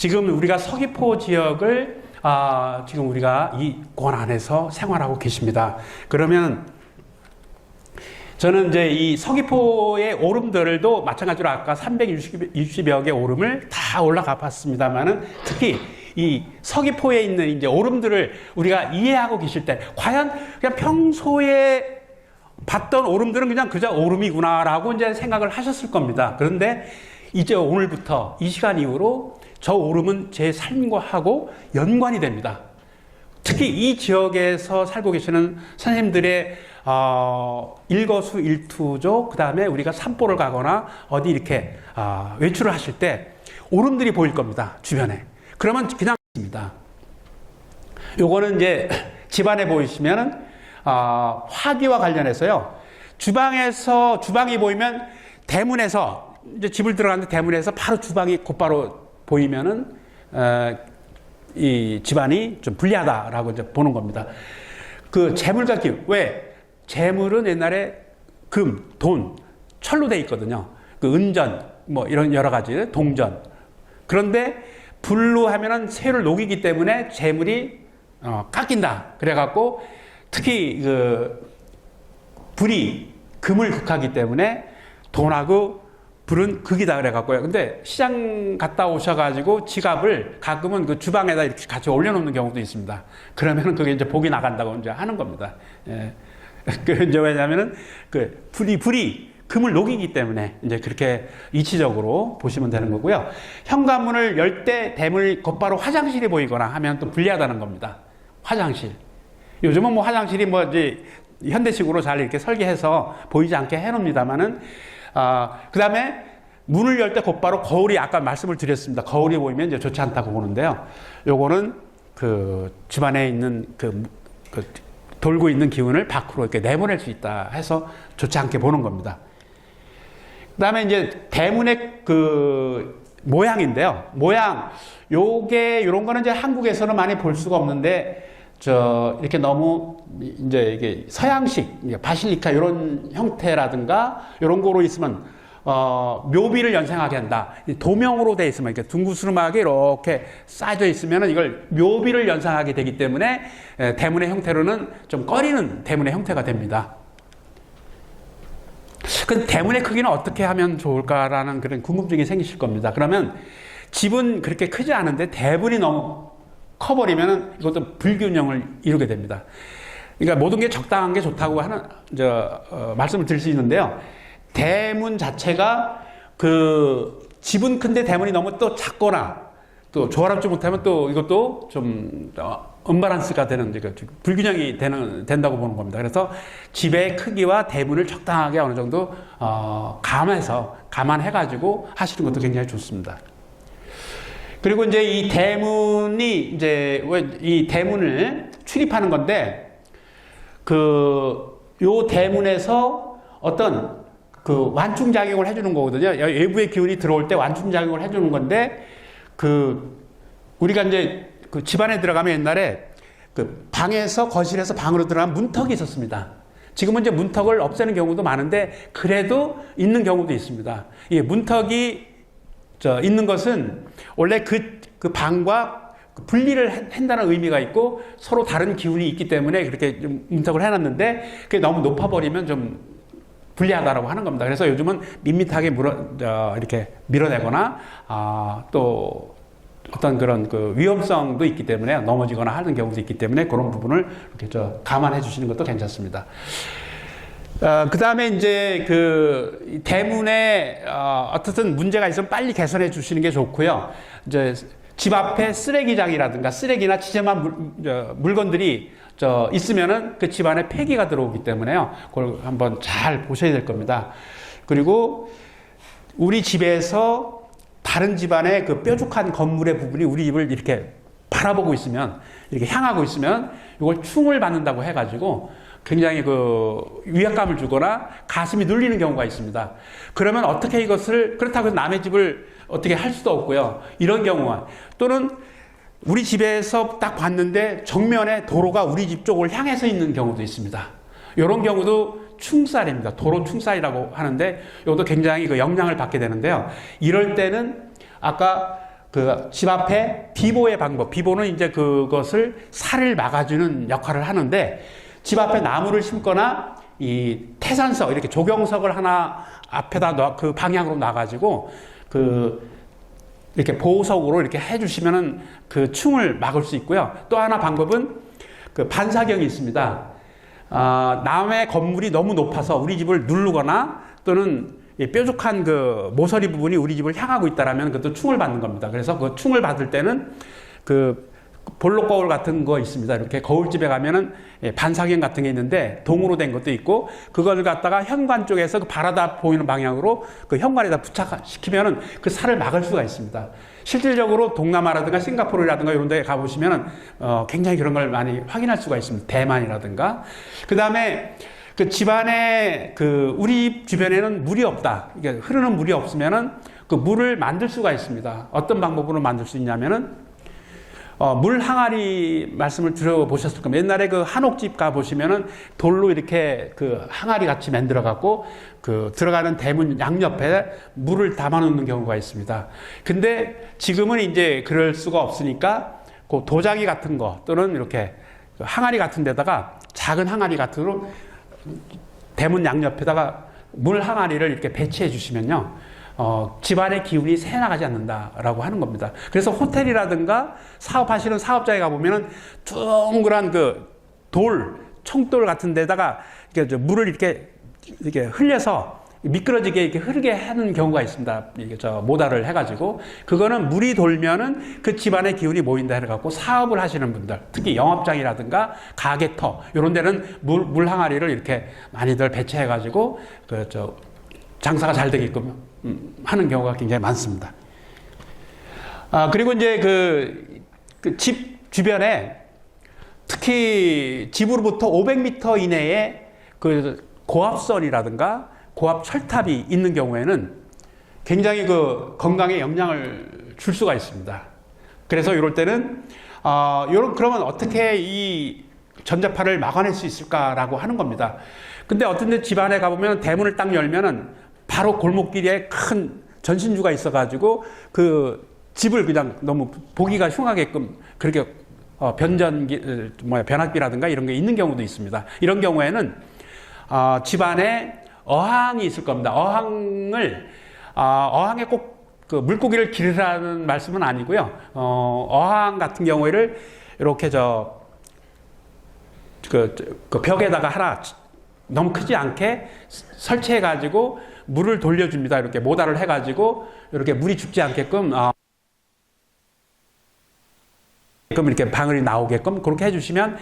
지금 우리가 서귀포 지역을 지금 우리가 이 권 안에서 생활하고 계십니다. 그러면 저는 이제 이 서귀포의 오름들도 마찬가지로 아까 360여 개 오름을 다 올라가 봤습니다만은 특히 이 서귀포에 있는 이제 오름들을 우리가 이해하고 계실 때 과연 그냥 평소에 봤던 오름들은 그냥 그저 오름이구나라고 이제 생각을 하셨을 겁니다. 그런데 이제 오늘부터 이 시간 이후로 저 오름은 제 삶과 하고 연관이 됩니다. 특히 이 지역에서 살고 계시는 선생님들의 일거수일투족, 그 다음에 우리가 산보를 가거나 어디 이렇게 외출을 하실 때 오름들이 보일 겁니다. 주변에. 그러면 그냥 있습니다. 요거는 이제 집안에 보이시면은 화기와 관련해서요. 주방이 보이면 대문에서 이제 집을 들어가는데 대문에서 바로 주방이 곧바로 보이면은 이 집안이 좀 불리하다라고 이제 보는 겁니다. 그 재물과 기운. 왜? 재물은 옛날에 금, 돈, 철로 돼 있거든요. 그 은전, 뭐 이런 여러 가지, 동전. 그런데 불로 하면은 쇠를 녹이기 때문에 재물이 깎인다. 그래갖고 특히 그 불이 금을 극하기 때문에 돈하고 불은 극이다 그래갖고요. 근데 시장 갔다 오셔가지고 지갑을 가끔은 그 주방에다 이렇게 같이 올려놓는 경우도 있습니다. 그러면은 그게 이제 복이 나간다고 이제 하는 겁니다. 예. 그 이제 왜냐면은 그 불이 금을 녹이기 때문에 이제 그렇게 이치적으로 보시면 되는 거고요. 현관문을 열 때 대문이 곧바로 화장실이 보이거나 하면 또 불리하다는 겁니다. 화장실. 요즘은 뭐 화장실이 뭐 이제 현대식으로 잘 이렇게 설계해서 보이지 않게 해놓습니다만은 그 다음에 문을 열 때 곧바로 거울이 아까 말씀을 드렸습니다. 거울이 보이면 이제 좋지 않다고 보는데요. 요거는 그 집안에 있는 그 돌고 있는 기운을 밖으로 이렇게 내보낼 수 있다 해서 좋지 않게 보는 겁니다. 그 다음에 이제 대문의 그 모양인데요. 요게, 요런 거는 이제 한국에서는 많이 볼 수가 없는데, 이렇게 너무, 이제 이게 서양식, 바실리카 이런 형태라든가, 이런 거로 있으면, 묘비를 연상하게 한다. 도명으로 돼 있으면, 이렇게 둥그스름하게 이렇게 쌓여져 있으면 이걸 묘비를 연상하게 되기 때문에, 대문의 형태로는 좀 꺼리는 대문의 형태가 됩니다. 그 대문의 크기는 어떻게 하면 좋을까라는 그런 궁금증이 생기실 겁니다. 그러면 집은 그렇게 크지 않은데 대문이 너무 커버리면 이것도 불균형을 이루게 됩니다. 그러니까 모든 게 적당한 게 좋다고 하는 말씀을 드릴 수 있는데요. 대문 자체가 그 집은 큰데 대문이 너무 또 작거나 또 조화롭지 못하면 또 이것도 좀 언밸런스가 되는, 불균형이 된다고 보는 겁니다. 그래서 집의 크기와 대문을 적당하게 어느 정도 감안해가지고 하시는 것도 굉장히 좋습니다. 그리고 이제 이 대문이 이제 이 대문을 출입하는 건데 요 대문에서 어떤 그 완충작용을 해주는 거거든요. 외부의 기운이 들어올 때 완충작용을 해주는 건데 우리가 이제 그 집안에 들어가면 옛날에 그 방에서 거실에서 방으로 들어가면 문턱이 있었습니다. 지금은 이제 문턱을 없애는 경우도 많은데 그래도 있는 경우도 있습니다. 이 문턱이 있는 것은 원래 그 방과 분리를 한다는 의미가 있고 서로 다른 기운이 있기 때문에 그렇게 좀 문턱을 해놨는데 그게 너무 높아버리면 좀 불리하다라고 하는 겁니다. 그래서 요즘은 밋밋하게 이렇게 밀어내거나 또 어떤 그런 그 위험성도 있기 때문에 넘어지거나 하는 경우도 있기 때문에 그런 부분을 이렇게 감안해 주시는 것도 괜찮습니다. 그 다음에 이제 그 대문에 어떻든 문제가 있으면 빨리 개선해 주시는 게 좋고요. 이제 집 앞에 쓰레기장이라든가 쓰레기나 지저분한 물건들이 있으면은 그 집 안에 폐기가 들어오기 때문에요. 그걸 한번 잘 보셔야 될 겁니다. 그리고 우리 집에서 다른 집안의 그 뾰족한 건물의 부분이 우리 집을 이렇게 바라보고 있으면, 이렇게 향하고 있으면 이걸 충을 받는다고 해가지고 굉장히 그 위압감을 주거나 가슴이 눌리는 경우가 있습니다. 그러면 어떻게 이것을, 그렇다고 해서 남의 집을 어떻게 할 수도 없고요. 이런 경우와 또는 우리 집에서 딱 봤는데 정면에 도로가 우리 집 쪽을 향해서 있는 경우도 있습니다. 이런 경우도 충살입니다. 도로 충살이라고 하는데 이것도 굉장히 그 영향을 받게 되는데요. 이럴 때는 아까 그 집 앞에 비보의 방법, 비보는 이제 그것을 살을 막아주는 역할을 하는데, 집 앞에 나무를 심거나 이 태산석, 이렇게 조경석을 하나 앞에다 그 방향으로 놔가지고 이렇게 보호석으로 이렇게 해주시면은 그 충을 막을 수 있고요. 또 하나 방법은 그 반사경이 있습니다. 남의 건물이 너무 높아서 우리 집을 누르거나 또는 뾰족한 그 모서리 부분이 우리 집을 향하고 있다라면 그것도 충을 받는 겁니다. 그래서 그 충을 받을 때는 그 볼록 거울 같은 거 있습니다. 이렇게 거울집에 가면은 반사경 같은 게 있는데 동으로 된 것도 있고, 그걸 갖다가 현관 쪽에서 그 바라다 보이는 방향으로 그 현관에다 부착시키면은 그 살을 막을 수가 있습니다. 실질적으로 동남아라든가 싱가포르라든가 이런 데 가보시면은 굉장히 그런 걸 많이 확인할 수가 있습니다. 대만이라든가. 그 다음에 그 집안에 그 우리 주변에는 물이 없다. 이게 흐르는 물이 없으면은 그 물을 만들 수가 있습니다. 어떤 방법으로 만들 수 있냐면은 물 항아리 말씀을 들어보셨을 겁니다. 옛날에 그 한옥집 가 보시면은 돌로 이렇게 그 항아리 같이 만들어 갖고 그 들어가는 대문 양옆에 물을 담아 놓는 경우가 있습니다. 근데 지금은 이제 그럴 수가 없으니까 그 도자기 같은 거 또는 이렇게 항아리 같은 데다가 작은 항아리 같은 거 대문 양옆에다가 물 항아리를 이렇게 배치해 주시면요, 집안의 기운이 새나가지 않는다라고 하는 겁니다. 그래서 호텔이라든가 사업하시는 사업자에 가보면은 둥그란 그 총돌 같은 데다가 이렇게 물을 이렇게 흘려서 미끄러지게 이렇게 흐르게 하는 경우가 있습니다. 이게 모달을 해가지고, 그거는 물이 돌면은 그 집안의 기운이 모인다 해갖고 사업을 하시는 분들, 특히 영업장이라든가 가게터 이런 데는 물 항아리를 이렇게 많이들 배치해가지고 장사가 잘 되게끔 하는 경우가 굉장히 많습니다. 그리고 이제 그 집 주변에 특히 집으로부터 500m 이내에 그 고압선이라든가 고압 철탑이 있는 경우에는 굉장히 그 건강에 영향을 줄 수가 있습니다. 그래서 이럴 때는 그러면 어떻게 이 전자파를 막아낼 수 있을까라고 하는 겁니다. 근데 어떤 데 집안에 가보면 대문을 딱 열면은 바로 골목길에 큰 전신주가 있어가지고 그 집을 그냥 너무 보기가 흉하게끔 그렇게 변압기라든가 이런 게 있는 경우도 있습니다. 이런 경우에는 집안에 어항이 있을 겁니다. 어항에 꼭 그 물고기를 기르라는 말씀은 아니고요. 어항 같은 경우에를 이렇게 그 벽에다가 하나 너무 크지 않게 설치해가지고 물을 돌려줍니다. 이렇게 모달을 해가지고 이렇게 물이 죽지 않게끔 이렇게 방울이 나오게끔 그렇게 해주시면